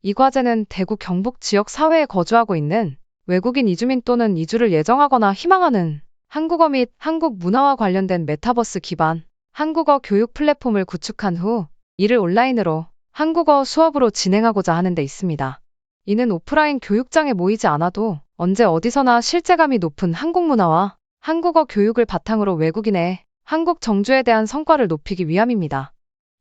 이 과제는 대구 경북 지역 사회에 거주하고 있는 외국인 이주민 또는 이주를 예정하거나 희망하는 한국어 및 한국 문화와 관련된 메타버스 기반 한국어 교육 플랫폼을 구축한 후 이를 온라인으로 한국어 수업으로 진행하고자 하는 데 있습니다. 이는 오프라인 교육장에 모이지 않아도 언제 어디서나 실제감이 높은 한국 문화와 한국어 교육을 바탕으로 외국인의 한국 정주에 대한 성과를 높이기 위함입니다.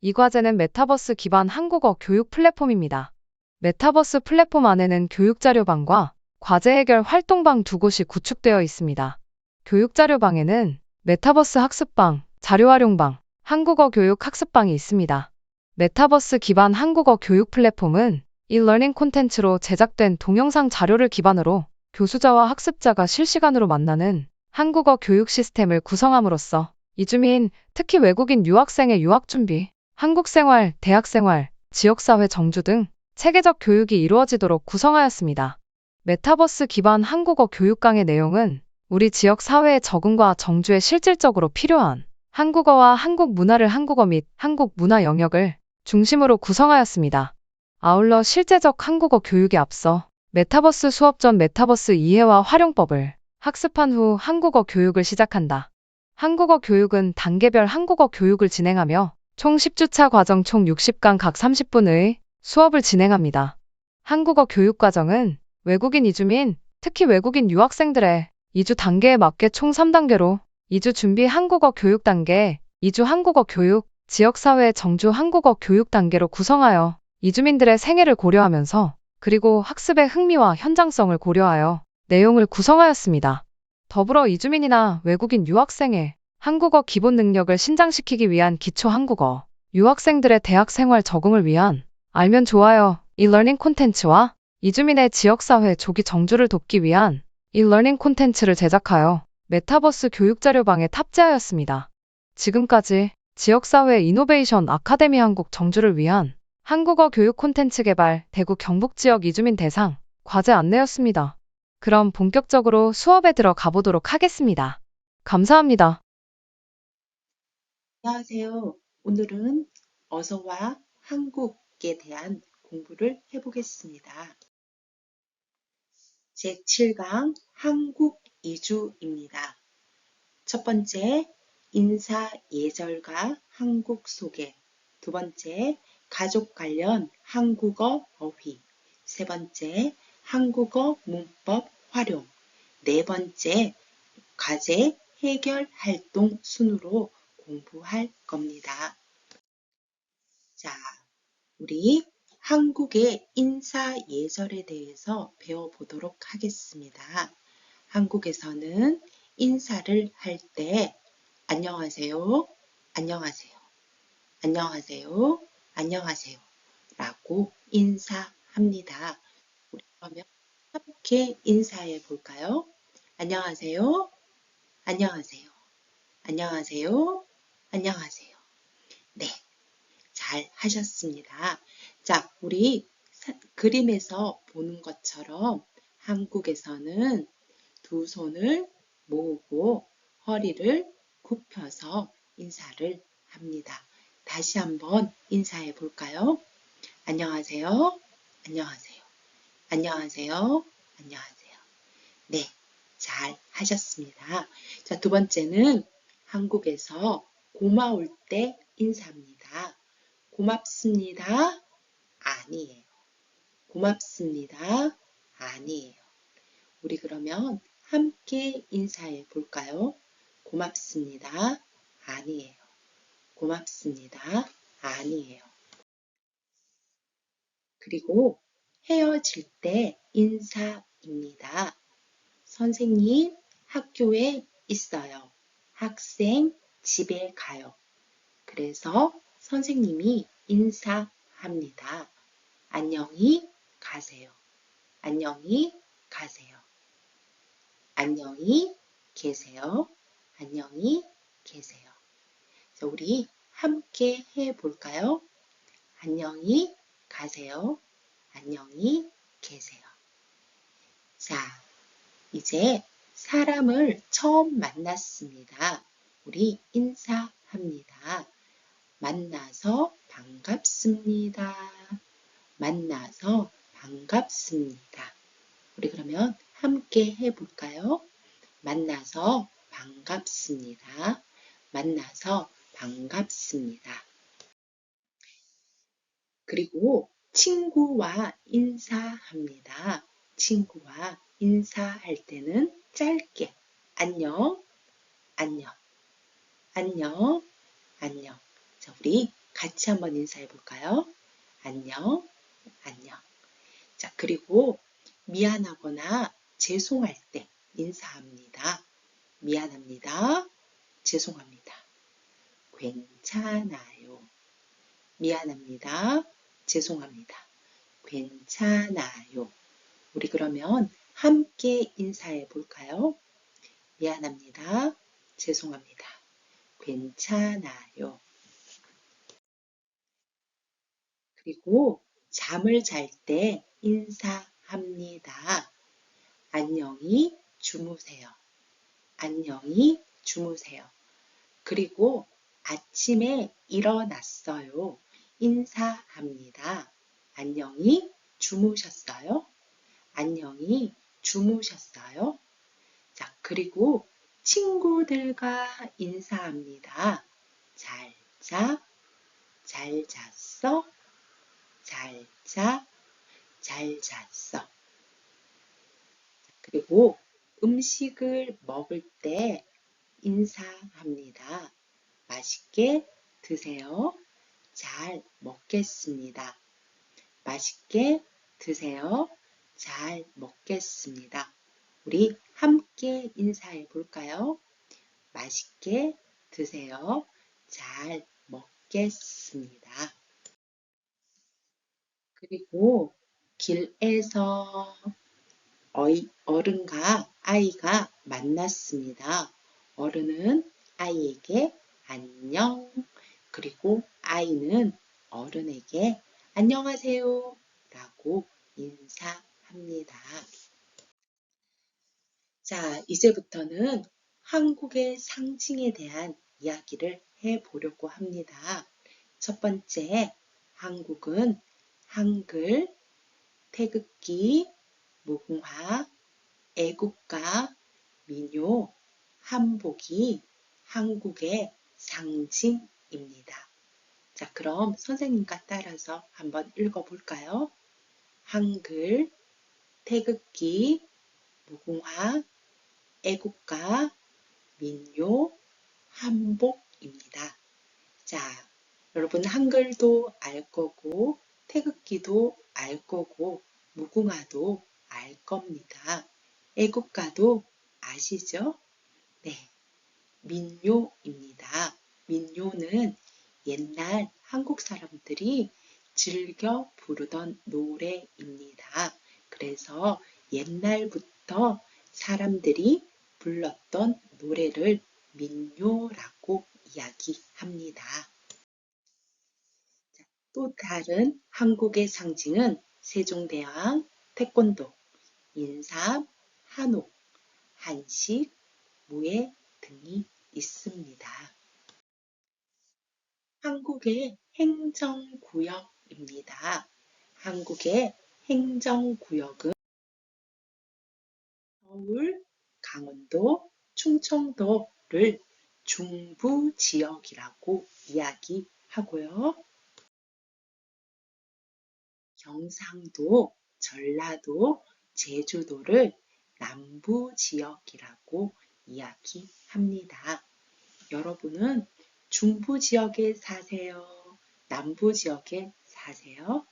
이 과제는 메타버스 기반 한국어 교육 플랫폼입니다. 메타버스 플랫폼 안에는 교육자료방과 과제 해결 활동방 두 곳이 구축되어 있습니다. 교육자료방에는 메타버스 학습방, 자료활용방, 한국어 교육 학습방이 있습니다. 메타버스 기반 한국어 교육 플랫폼은 e-learning 콘텐츠로 제작된 동영상 자료를 기반으로 교수자와 학습자가 실시간으로 만나는 한국어 교육 시스템을 구성함으로써 이주민, 특히 외국인 유학생의 유학준비, 한국생활, 대학생활, 지역사회 정주 등 체계적 교육이 이루어지도록 구성하였습니다. 메타버스 기반 한국어 교육 강의 내용은 우리 지역 사회의 적응과 정주에 실질적으로 필요한 한국어와 한국 문화를 한국어 및 한국 문화 영역을 중심으로 구성하였습니다. 아울러 실제적 한국어 교육에 앞서 메타버스 수업 전 메타버스 이해와 활용법을 학습한 후 한국어 교육을 시작한다. 한국어 교육은 단계별 한국어 교육을 진행하며 총 10주차 과정 총 60강 각 30분의 수업을 진행합니다. 한국어 교육 과정은 외국인 이주민, 특히 외국인 유학생들의 이주 단계에 맞게 총 3단계로 이주 준비 한국어 교육 단계, 이주 한국어 교육, 지역사회 정주 한국어 교육 단계로 구성하여 이주민들의 생애를 고려하면서 그리고 학습의 흥미와 현장성을 고려하여 내용을 구성하였습니다. 더불어 이주민이나 외국인 유학생의 한국어 기본 능력을 신장시키기 위한 기초 한국어, 유학생들의 대학 생활 적응을 위한 알면 좋아요 e-learning 콘텐츠와 이주민의 지역사회 조기 정주를 돕기 위한 e-learning 콘텐츠를 제작하여 메타버스 교육자료방에 탑재하였습니다. 지금까지 지역사회 이노베이션 아카데미 한국 정주를 위한 한국어 교육 콘텐츠 개발 대구 경북 지역 이주민 대상 과제 안내였습니다. 그럼 본격적으로 수업에 들어가 보도록 하겠습니다. 감사합니다. 안녕하세요. 오늘은 어서와 한국에 대한 공부를 해보겠습니다. 제7강 한국 이주입니다. 첫 번째, 인사 예절과 한국 소개. 두 번째, 가족 관련 한국어 어휘. 세 번째, 한국어 문법 활용. 네 번째, 과제 해결 활동 순으로 공부할 겁니다. 자, 우리 한국의 인사 예절에 대해서 배워보도록 하겠습니다. 한국에서는 인사를 할 때 안녕하세요, 안녕하세요, 안녕하세요, 안녕하세요 라고 인사합니다. 우리 그러면 함께 인사해 볼까요? 안녕하세요, 안녕하세요, 안녕하세요, 안녕하세요. 네, 잘 하셨습니다. 자, 우리 그림에서 보는 것처럼 한국에서는 두 손을 모으고 허리를 굽혀서 인사를 합니다. 다시 한번 인사해 볼까요? 안녕하세요. 안녕하세요. 안녕하세요. 안녕하세요. 네, 잘 하셨습니다. 자, 두 번째는 한국에서 고마울 때 인사합니다. 고맙습니다. 아니에요. 고맙습니다. 아니에요. 우리 그러면 함께 인사해 볼까요? 고맙습니다. 아니에요. 고맙습니다. 아니에요. 그리고 헤어질 때 인사입니다. 선생님 학교에 있어요. 학생 집에 가요. 그래서 선생님이 인사합니다. 안녕히 가세요. 안녕히 가세요. 안녕히 계세요. 안녕히 계세요. 자, 우리 함께 해볼까요? 안녕히 가세요. 안녕히 계세요. 자, 이제 사람을 처음 만났습니다. 우리 인사합니다. 만나서 반갑습니다. 만나서 반갑습니다. 우리 그러면 함께 해볼까요? 만나서 반갑습니다. 만나서 반갑습니다. 그리고 친구와 인사합니다. 친구와 인사할 때는 짧게 안녕, 안녕, 안녕, 안녕. 자, 우리 같이 한번 인사해 볼까요? 안녕, 안녕. 자, 그리고 미안하거나 죄송할 때 인사합니다. 미안합니다. 죄송합니다. 괜찮아요. 미안합니다. 죄송합니다. 괜찮아요. 우리 그러면 함께 인사해 볼까요? 미안합니다. 죄송합니다. 괜찮아요. 그리고 잠을 잘 때 인사합니다. 안녕히 주무세요. 안녕히 주무세요. 그리고 아침에 일어났어요. 인사합니다. 안녕히 주무셨어요? 안녕히 주무셨어요? 자, 그리고 친구들과 인사합니다. 잘 자, 잘 잤어? 잘 자, 잘 잤어. 그리고 음식을 먹을 때 인사합니다. 맛있게 드세요. 잘 먹겠습니다. 맛있게 드세요. 잘 먹겠습니다. 우리 함께 인사해 볼까요? 맛있게 드세요. 잘 먹겠습니다. 그리고 길에서 어른과 아이가 만났습니다. 어른은 아이에게 안녕, 그리고 아이는 어른에게 안녕하세요 라고 인사합니다. 자, 이제부터는 한국의 상징에 대한 이야기를 해보려고 합니다. 첫 번째, 한국은 한글, 태극기, 무궁화, 애국가, 민요, 한복이 한국의 상징입니다. 자, 그럼 선생님과 따라서 한번 읽어볼까요? 한글, 태극기, 무궁화, 애국가, 민요, 한복입니다. 자, 여러분 한글도 알 거고, 태극기도 알 거고, 무궁화도 알 겁니다. 애국가도 아시죠? 네, 민요입니다. 민요는 옛날 한국 사람들이 즐겨 부르던 노래입니다. 그래서 옛날부터 사람들이 불렀던 노래를 민요라고 이야기합니다. 또 다른 한국의 상징은 세종대왕, 태권도, 인삼, 한옥, 한식, 무예 등이 있습니다. 한국의 행정구역입니다. 한국의 행정구역은 서울, 강원도, 충청도를 중부지역이라고 이야기하고요. 경상도, 전라도, 제주도를 남부지역이라고 이야기합니다. 여러분은 중부지역에 사세요? 남부지역에 사세요?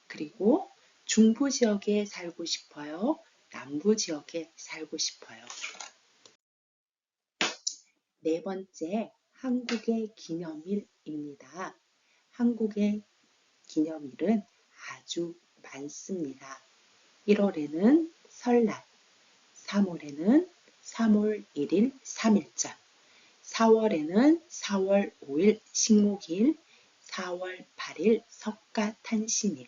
그리고 중부지역에 살고 싶어요? 남부지역에 살고 싶어요? 네 번째, 한국의 기념일입니다. 한국의 기념일은 아주 많습니다. 1월에는 설날, 3월에는 3월 1일 3.1절, 4월에는 4월 5일 식목일, 4월 8일 석가탄신일,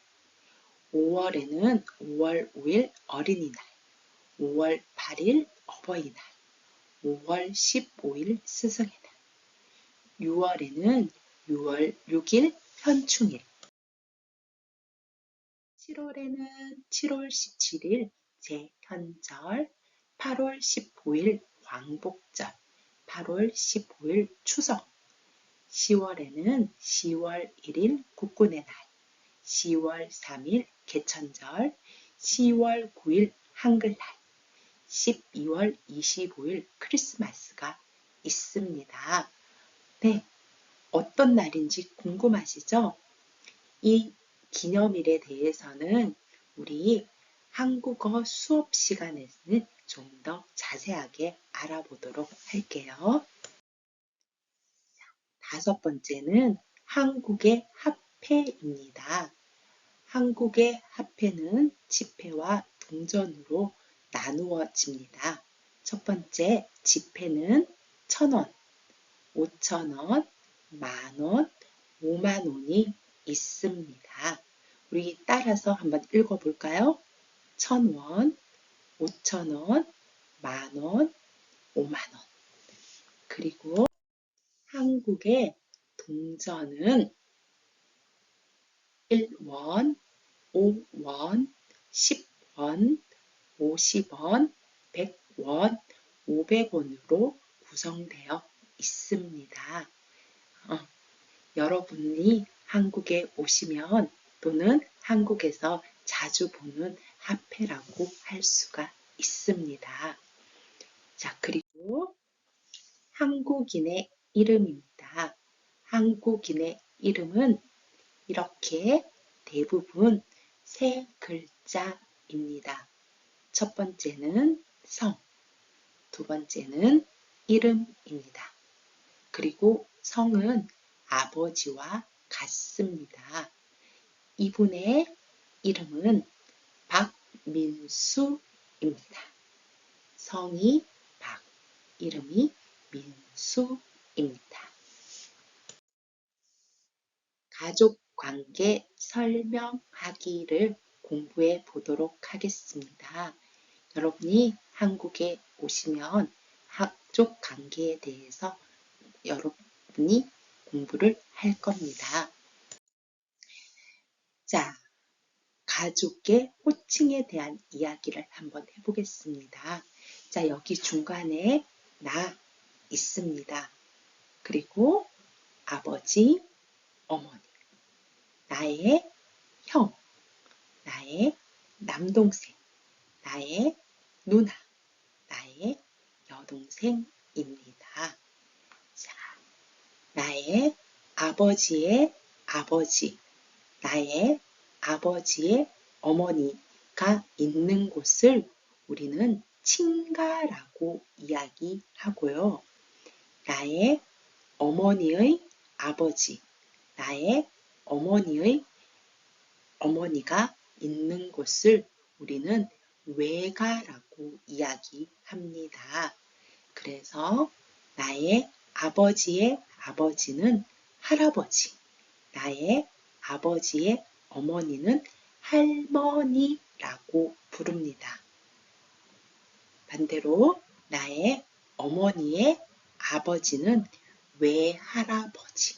5월에는 5월 5일 어린이날, 5월 8일 어버이날, 5월 15일 스승의 날, 6월에는 6월 6일 현충일, 7월에는 7월 17일 제현절, 8월 15일 광복절, 8월 15일 추석, 10월에는 10월 1일 국군의 날, 10월 3일 개천절, 10월 9일 한글날, 12월 25일 크리스마스가 있습니다. 네, 어떤 날인지 궁금하시죠? 이 기념일에 대해서는 우리 한국어 수업 시간에는 좀 더 자세하게 알아보도록 할게요. 다섯 번째는 한국의 화폐입니다. 한국의 화폐는 지폐와 동전으로 나누어집니다. 첫 번째 지폐는 1,000원, 5,000원, 만원, 5만원이 있습니다. 우리 따라서 한번 읽어볼까요? 1,000원, 5,000원, 만원, 5만원. 그리고 한국의 동전은 1원, 5원, 10원, 50원, 100원, 500원으로 구성되어 있습니다. 여러분이 한국에 오시면 또는 한국에서 자주 보는 화폐라고 할 수가 있습니다. 자, 그리고 한국인의 이름입니다. 한국인의 이름은 이렇게 대부분 세 글자입니다. 첫 번째는 성, 두 번째는 이름입니다. 그리고 성은 아버지와 같습니다. 이분의 이름은 박민수입니다. 성이 박, 이름이 민수입니다. 가족 관계 설명하기를 공부해 보도록 하겠습니다. 여러분이 한국에 오시면 가족 관계에 대해서 여러분이 공부를 할 겁니다. 자, 가족의 호칭에 대한 이야기를 한번 해보겠습니다. 자, 여기 중간에 나 있습니다. 그리고 아버지, 어머니, 나의 형, 나의 남동생, 나의 누나, 나의 여동생입니다. 자, 나의 아버지의 아버지, 나의 아버지의 어머니가 있는 곳을 우리는 친가라고 이야기하고요. 나의 어머니의 아버지, 나의 어머니의 어머니가 있는 곳을 우리는 외가라고 이야기합니다. 그래서 나의 아버지의 아버지는 할아버지, 나의 아버지의 어머니는 할머니라고 부릅니다. 반대로 나의 어머니의 아버지는 외할아버지,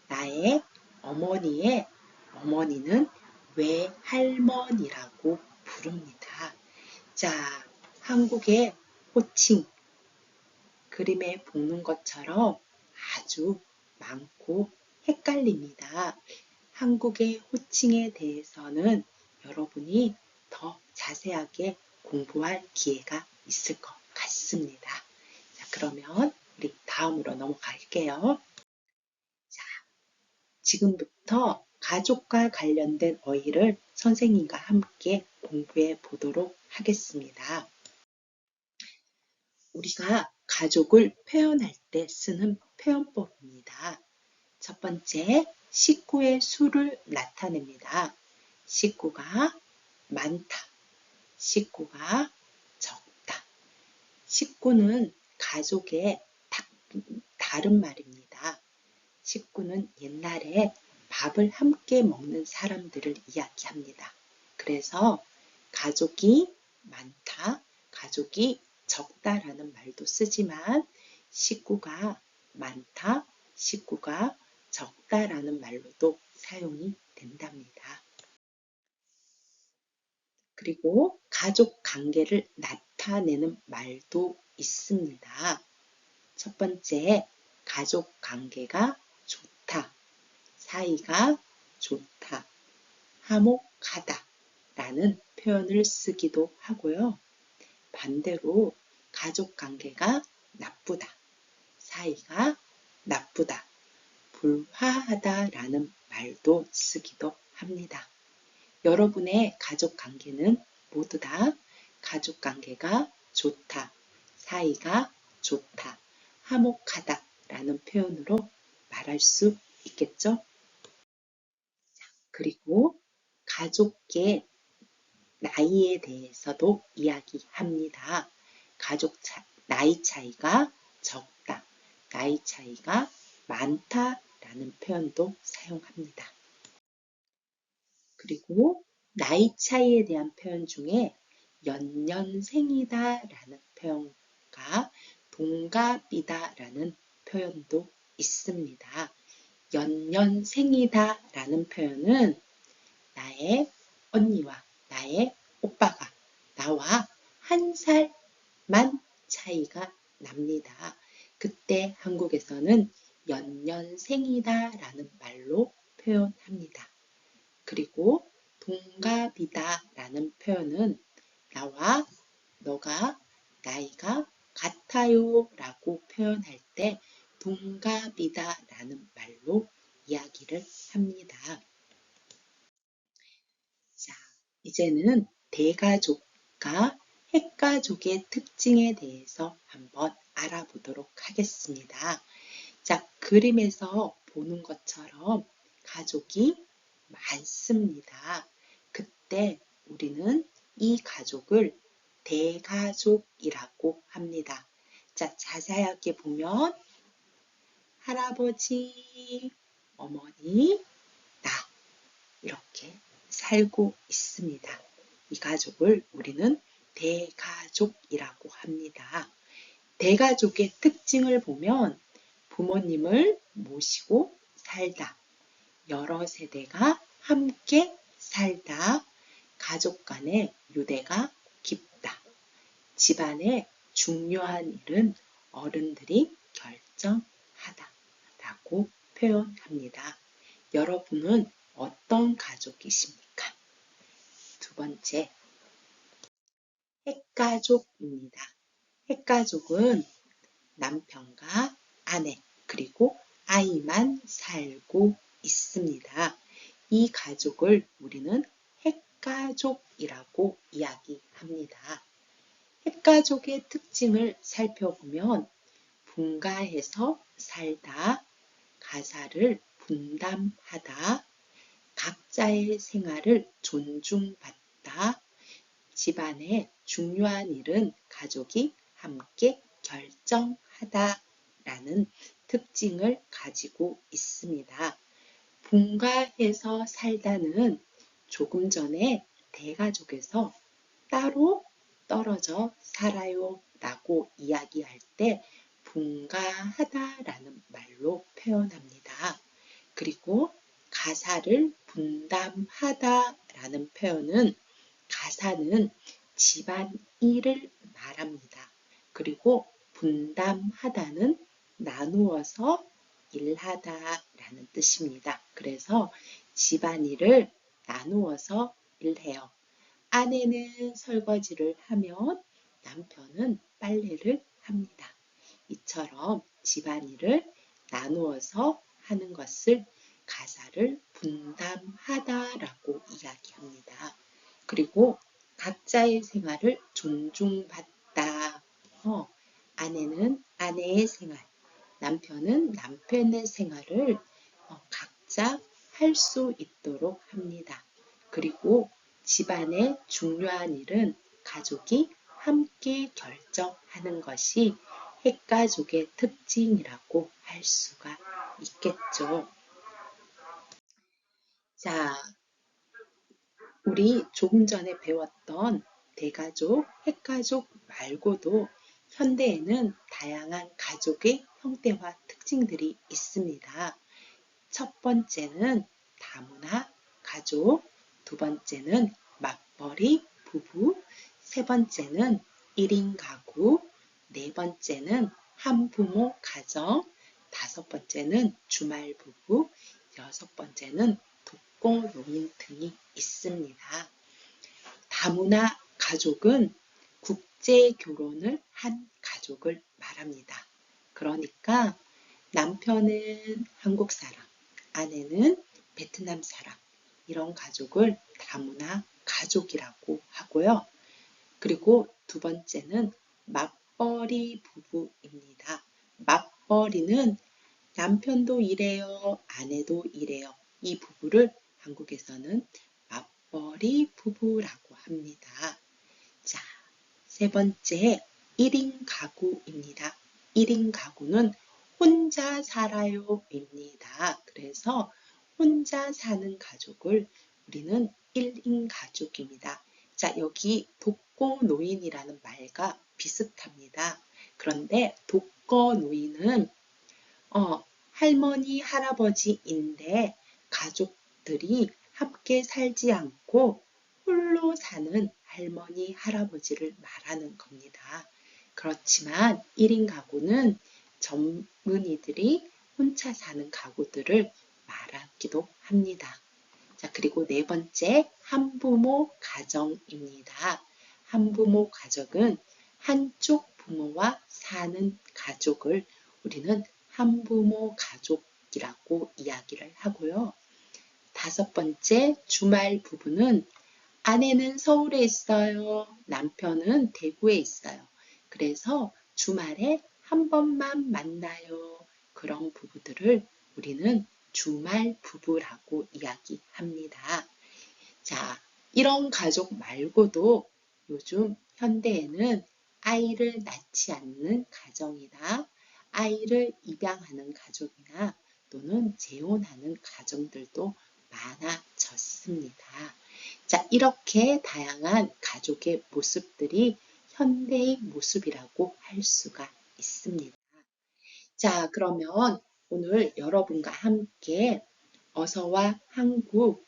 나의 어머니의 어머니는 외할머니라고 부릅니다. 자, 한국의 호칭, 그림에 보는 것처럼 아주 많고 헷갈립니다. 한국의 호칭에 대해서는 여러분이 더 자세하게 공부할 기회가 있을 것 같습니다. 자, 그러면 우리 다음으로 넘어갈게요. 자, 지금부터 가족과 관련된 어휘를 선생님과 함께 공부해 보도록 하겠습니다. 우리가 가족을 표현할 때 쓰는 표현법입니다. 첫 번째, 식구의 수를 나타냅니다. 식구가 많다, 식구가 적다. 식구는 가족의 다른 말입니다. 식구는 옛날에 밥을 함께 먹는 사람들을 이야기합니다. 그래서 가족이 많다, 가족이 적다라는 말도 쓰지만 식구가 많다, 식구가 적다라는 말로도 사용이 된답니다. 그리고 가족 관계를 나타내는 말도 있습니다. 첫 번째, 가족 관계가 좋다, 사이가 좋다, 화목하다 라는 표현을 쓰기도 하고요. 반대로 가족 관계가 나쁘다, 사이가 나쁘다, 불화하다 라는 말도 쓰기도 합니다. 여러분의 가족 관계는 모두 다 가족 관계가 좋다, 사이가 좋다, 화목하다 라는 표현으로 말할 수 있겠죠? 그리고 가족의 나이에 대해서도 이야기합니다. 나이 차이가 적다, 나이 차이가 많다 라는 표현도 사용합니다. 그리고 나이 차이에 대한 표현 중에 연년생이다 라는 표현과 동갑이다 라는 표현도 있습니다. 연년생이다 라는 표현은 나의 언니와 나의 오빠가 나와 한 살만 차이가 납니다. 그때 한국에서는 연년생이다 라는 말로 표현합니다. 그리고 동갑이다 라는 표현은 나와 너가 나이가 같아요 라고 표현할 때 동갑이다 라는 말로 이야기를 합니다. 자, 이제는 대가족과 핵가족의 특징에 대해서 한번 알아보도록 하겠습니다. 자, 그림에서 보는 것처럼 가족이 많습니다. 그때 우리는 이 가족을 대가족이라고 합니다. 자, 자세하게 보면 할아버지, 어머니, 나 이렇게 살고 있습니다. 이 가족을 우리는 대가족이라고 합니다. 대가족의 특징을 보면 부모님을 모시고 살다, 여러 세대가 함께 살다, 가족 간의 유대가 깊다, 집안의 중요한 일은 어른들이 결정하다 라고 표현합니다. 여러분은 어떤 가족이십니까? 두 번째, 핵가족입니다. 핵가족은 남편과 아내 그리고 아이만 살고 있습니다. 이 가족을 우리는 핵가족이라고 이야기합니다. 핵가족의 특징을 살펴보면 분가해서 살다, 가사를 분담하다, 각자의 생활을 존중받다, 집안의 중요한 일은 가족이 함께 결정하다 라는 특징을 가지고 있습니다. 분가해서 살다는 조금 전에 대가족에서 따로 떨어져 살아요 라고 이야기할 때 분가하다 라는 말로 표현합니다. 그리고 가사를 분담하다 라는 표현은 가사는 집안 일을 말합니다. 그리고 분담하다는 나누어서 일하다 라는 뜻입니다. 그래서 집안일을 나누어서 일해요. 아내는 설거지를 하면 남편은 빨래를 합니다. 이처럼 집안일을 나누어서 하는 것을 가사를 분담하다라고 이야기합니다. 그리고 각자의 생활을 존중받다. 아내는 아내의 생활, 남편은 남편의 생활을 각자 할 수 있도록 합니다. 그리고 집안의 중요한 일은 가족이 함께 결정하는 것이 핵가족의 특징이라고 할 수가 있겠죠. 자, 우리 조금 전에 배웠던 대가족, 핵가족 말고도 현대에는 다양한 가족의 형태와 특징들이 있습니다. 첫 번째는 다문화 가족, 두 번째는 맞벌이 부부, 세 번째는 1인 가구, 네 번째는 한부모 가정, 다섯 번째는 주말 부부, 여섯 번째는 독거노인 등이 있습니다. 다문화 가족은 국제 결혼을 한 가족을 말합니다. 그러니까 남편은 한국 사람, 아내는 베트남 사람, 이런 가족을 다문화 가족이라고 하고요. 그리고 두 번째는 맞벌이 부부입니다. 맞벌이는 남편도 일해요, 아내도 일해요. 이 부부를 한국에서는 맞벌이 부부라고 합니다. 자, 세 번째, 1인 가구입니다. 1인 가구는 혼자 살아요입니다. 그래서 혼자 사는 가족을 우리는 1인 가족입니다. 자, 여기 독거노인이라는 말과 비슷합니다. 그런데 독거노인은 할머니, 할아버지인데 가족들이 함께 살지 않고 홀로 사는 할머니, 할아버지를 말하는 겁니다. 그렇지만 1인 가구는 젊은이들이 혼자 사는 가구들을 말하기도 합니다. 자, 그리고 네 번째, 한부모 가정입니다. 한부모 가족은 한쪽 부모와 사는 가족을 우리는 한부모 가족이라고 이야기를 하고요. 다섯 번째, 주말 부부는 아내는 서울에 있어요. 남편은 대구에 있어요. 그래서 주말에 한 번만 만나요. 그런 부부들을 우리는 주말 부부라고 이야기합니다. 자, 이런 가족 말고도 요즘 현대에는 아이를 낳지 않는 가정이나 아이를 입양하는 가족이나 또는 재혼하는 가정들도 많아졌습니다. 자, 이렇게 다양한 가족의 모습들이 현대의 모습이라고 할 수가 있습니다. 자, 그러면 오늘 여러분과 함께 어서와 한국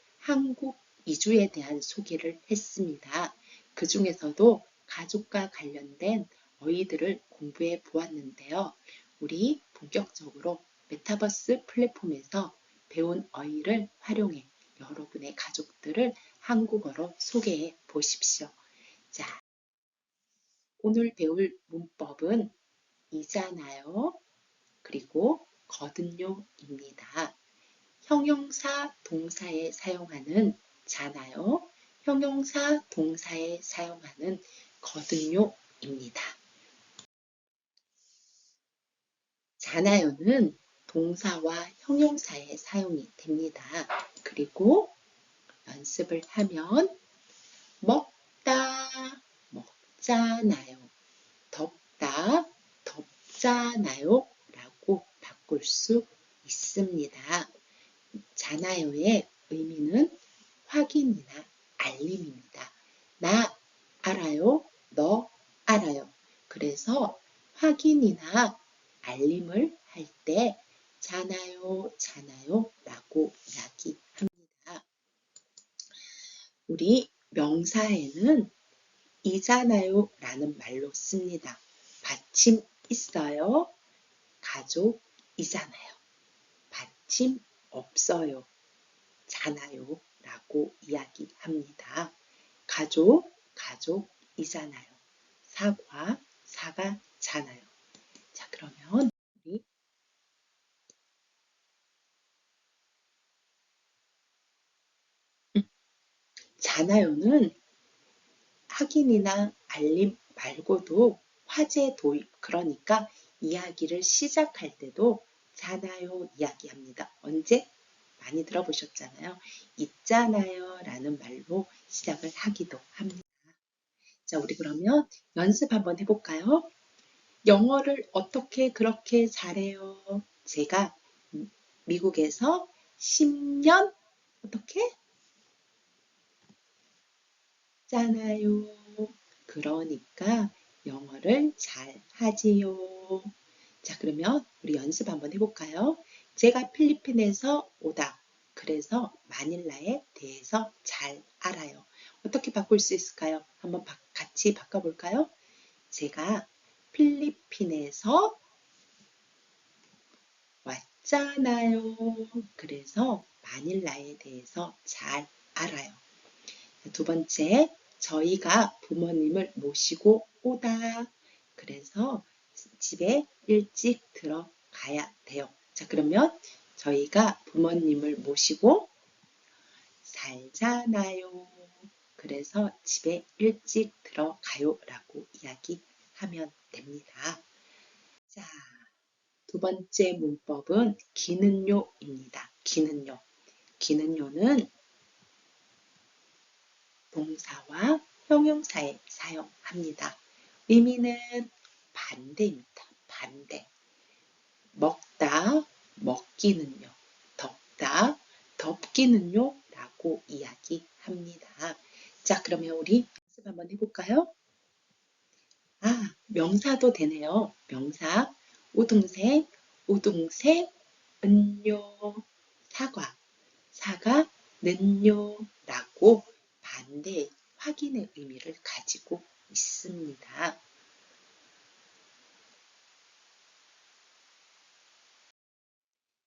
이주에 대한 소개를 했습니다. 그 중에서도 가족과 관련된 어휘들을 공부해 보았는데요. 우리 본격적으로 메타버스 플랫폼에서 배운 어휘를 활용해 여러분의 가족들을 한국어로 소개해 보십시오. 자, 오늘 배울 문법은 이잖아요. 그리고 거든요입니다. 형용사 동사에 사용하는 잖아요. 형용사 동사에 사용하는 거든요입니다. 잖아요는 동사와 형용사에 사용이 됩니다. 그리고 연습을 하면 먹다, 먹잖아요. 덥다, 덥잖아요. 라고 바꿀 수 있습니다. 잖아요의 의미는 확인이나 알림입니다. 나 알아요, 너 알아요. 그래서 확인이나 알림을 할 때 잖아요, 잖아요 라고 이야기합니다. 우리 명사에는 이잖아요 라는 말로 씁니다. 받침 있어요, 가족이잖아요. 받침 없어요, 잖아요 라고 이야기합니다. 가족이잖아요. 사과잖아요. 자, 그러면 우리 잖아요는 확인이나 알림 말고도 화제 도입, 그러니까 이야기를 시작할 때도 잖아요 이야기합니다. 언제? 많이 들어보셨잖아요. 있잖아요 라는 말로 시작을 하기도 합니다. 자, 우리 그러면 연습 한번 해볼까요? 영어를 어떻게 그렇게 잘해요? 제가 미국에서 10년 어떻게? 잖아요. 그러니까 영어를 잘 하지요. 자, 그러면 우리 연습 한번 해볼까요? 제가 필리핀에서 오다. 그래서 마닐라에 대해서 잘 알아요. 어떻게 바꿀 수 있을까요? 한번 같이 바꿔볼까요? 제가 필리핀에서 왔잖아요. 그래서 마닐라에 대해서 잘 알아요. 두 번째, 저희가 부모님을 모시고 오다. 그래서 집에 일찍 들어가야 돼요. 자, 그러면 저희가 부모님을 모시고 살잖아요. 그래서 집에 일찍 들어가요 라고 이야기하면 됩니다. 자, 두 번째 문법은 기는요입니다. 기는요. 기는요는 동사와 형용사에 사용합니다. 의미는 반대입니다. 반대. 먹다, 먹기는요. 덥다, 덥기는요. 라고 이야기합니다. 자, 그러면 우리 연습 한번 해볼까요? 명사도 되네요. 명사, 우등색, 우등색, 은요, 사과, 사과는요 라고 반대 확인의 의미를 가지고 있습니다.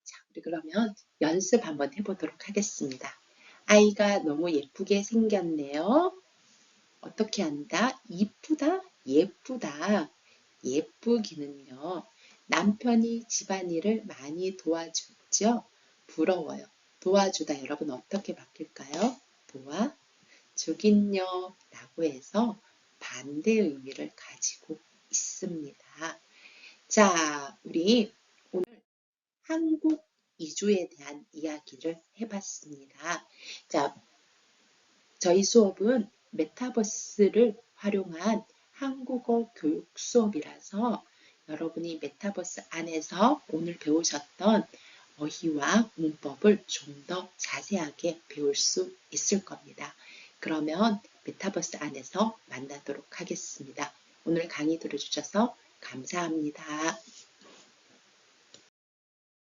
자, 우리 그러면 연습 한번 해보도록 하겠습니다. 아이가 너무 예쁘게 생겼네요. 어떻게 한다? 이쁘다? 예쁘다. 예쁘기는요. 남편이 집안일을 많이 도와주죠. 부러워요. 도와주다 여러분 어떻게 바뀔까요? 도와주긴요 라고 해서 반대 의미를 가지고 있습니다. 자, 우리 오늘 한국 이주에 대한 이야기를 해봤습니다. 자, 저희 수업은 메타버스를 활용한 한국어 교육 수업이라서 여러분이 메타버스 안에서 오늘 배우셨던 어휘와 문법을 좀 더 자세하게 배울 수 있을 겁니다. 그러면 메타버스 안에서 만나도록 하겠습니다. 오늘 강의 들어주셔서 감사합니다.